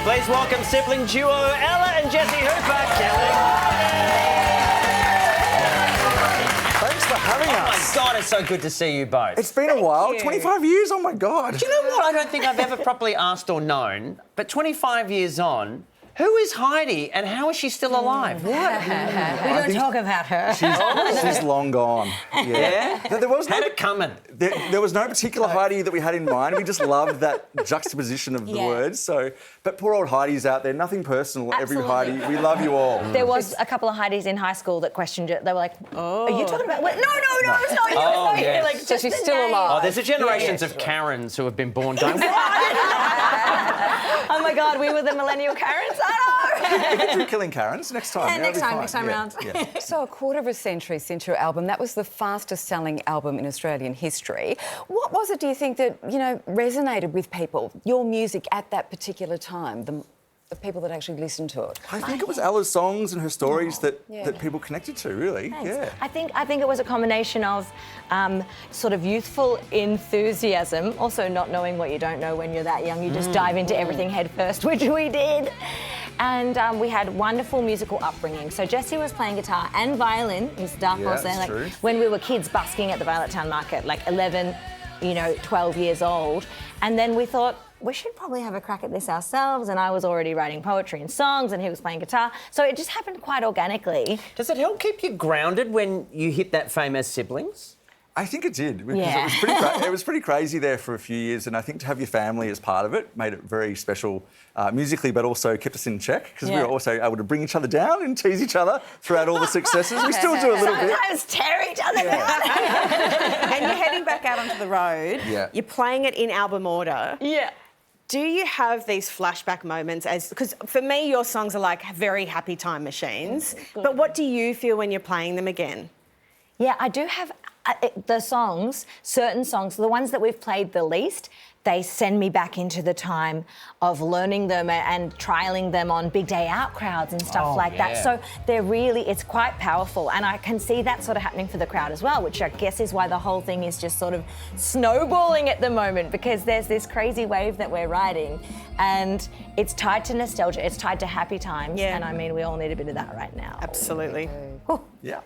Please welcome sibling duo Ella and Jessie Hooper, Killing Thanks for having us. Oh my God, it's so good to see you both. It's been a while. 25 years, oh my God. Do you know what I don't think I've ever properly asked or known, but 25 years on, who is Heidi and how is she still alive? We don't talk about her. She's long gone. Yeah. There was Had it coming. There was no particular Heidi that we had in mind. We just loved that juxtaposition of the words. So, but poor old Heidi's out there. Nothing personal. Absolutely. Every Heidi, we love you all. There was a couple of Heidis in high school that questioned it. They were like, "Are you talking about?" No, it's not you. Oh, it's not yes. you. Like, So she's still alive. Oh, there's a generations of Karens who have been born going, Oh my God, we were the millennial Karens. I We can do Killing Karens next time. Yeah, That'll be next fine. time round. Yeah. So a quarter of a century since your album, that was the fastest selling album in Australian history. What was it, do you think, that, resonated with people, your music at that particular time, the people that actually listened to it? I think it was Ella's songs and her stories that people connected to, really. Thanks. Yeah. I think it was a combination of sort of youthful enthusiasm, also not knowing what you don't know when you're that young. You just dive into everything head first, which we did. And we had wonderful musical upbringing. So Jessie was playing guitar and violin, is Dark Horse there. that's Like true. when we were kids busking at the Violet Town Market, like 11, 12 years old. And then we thought, we should probably have a crack at this ourselves. And I was already writing poetry and songs and he was playing guitar. So it just happened quite organically. Does it help keep you grounded when you hit that fame as siblings? I think it did, because Yeah. it was pretty crazy there for a few years, and I think to have your family as part of it made it very special musically, but also kept us in check, because we were also able to bring each other down and tease each other throughout all the successes. We still do a little bit. Sometimes tear each other down. And you're heading back out onto the road. Yeah. You're playing it in album order. Yeah. Do you have these flashback moments because for me, your songs are like very happy time machines. But what do you feel when you're playing them again? Yeah, I do have the songs, certain songs, the ones that we've played the least, they send me back into the time of learning them and trialling them on big day out crowds and stuff like that. So it's quite powerful. And I can see that sort of happening for the crowd as well, which I guess is why the whole thing is just sort of snowballing at the moment, because there's this crazy wave that we're riding and it's tied to nostalgia, it's tied to happy times. Yeah. And I mean, we all need a bit of that right now. Absolutely. Yeah.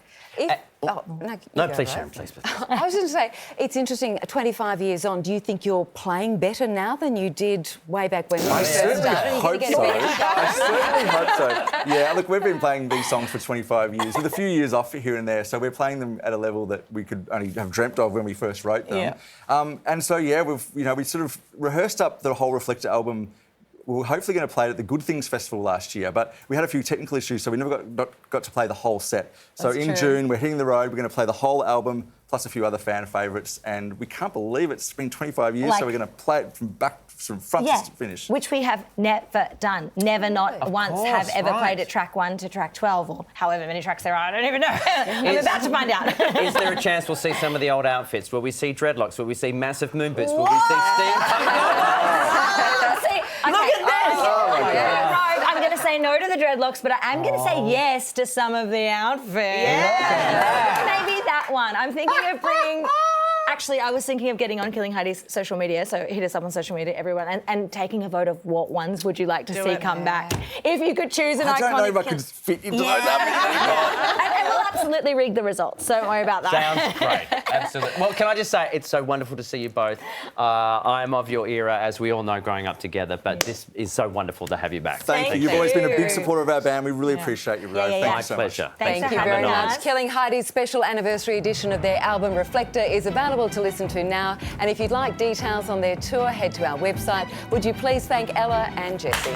No, please, Sharon, please. I was going to say, it's interesting, 25 years on, do you think you're playing better now than you did way back when we I first certainly started? hope so. I certainly hope so. Yeah, look, we've been playing these songs for 25 years, with a few years off here and there, so we're playing them at a level that we could only have dreamt of when we first wrote them. And so, we sort of rehearsed up the whole Reflector album. We were hopefully going to play it at the Good Things Festival last year, but we had a few technical issues, so we never got to play the whole set. So in June, we're hitting the road. We're going to play the whole album, plus a few other fan favourites, and we can't believe it's been 25 years, so we're going to play it from front to finish. Which we have never done. Never, not once, have ever right. played at track 1 to track 12, or however many tracks there are. I don't even know. I'm about to find out. Is there a chance we'll see some of the old outfits? Will we see dreadlocks? Will we see massive moon boots? Will we see steam? Look at this! Right, I'm going to say no to the dreadlocks, but I am going to say yes to some of the outfits. Maybe that one. I'm thinking of bringing... Actually, I was thinking of getting on Killing Heidi's social media, so hit us up on social media, everyone, and taking a vote of what ones would you like to see come back. If you could choose an iconic... I don't know if I could fit into those outfits. And we'll absolutely rig the results, so don't worry about that. Sounds great. Absolutely. Well, can I just say, it's so wonderful to see you both. I am of your era, as we all know, growing up together, but this is so wonderful to have you back. Thank you. You've always been a big supporter of our band. We really appreciate you, bro. Thank My you so pleasure. much. Thanks Thank for you very having much. us. Killing Heidi's special anniversary edition of their album Reflector is available to listen to now. And if you'd like details on their tour, head to our website. Would you please thank Ella and Jessie?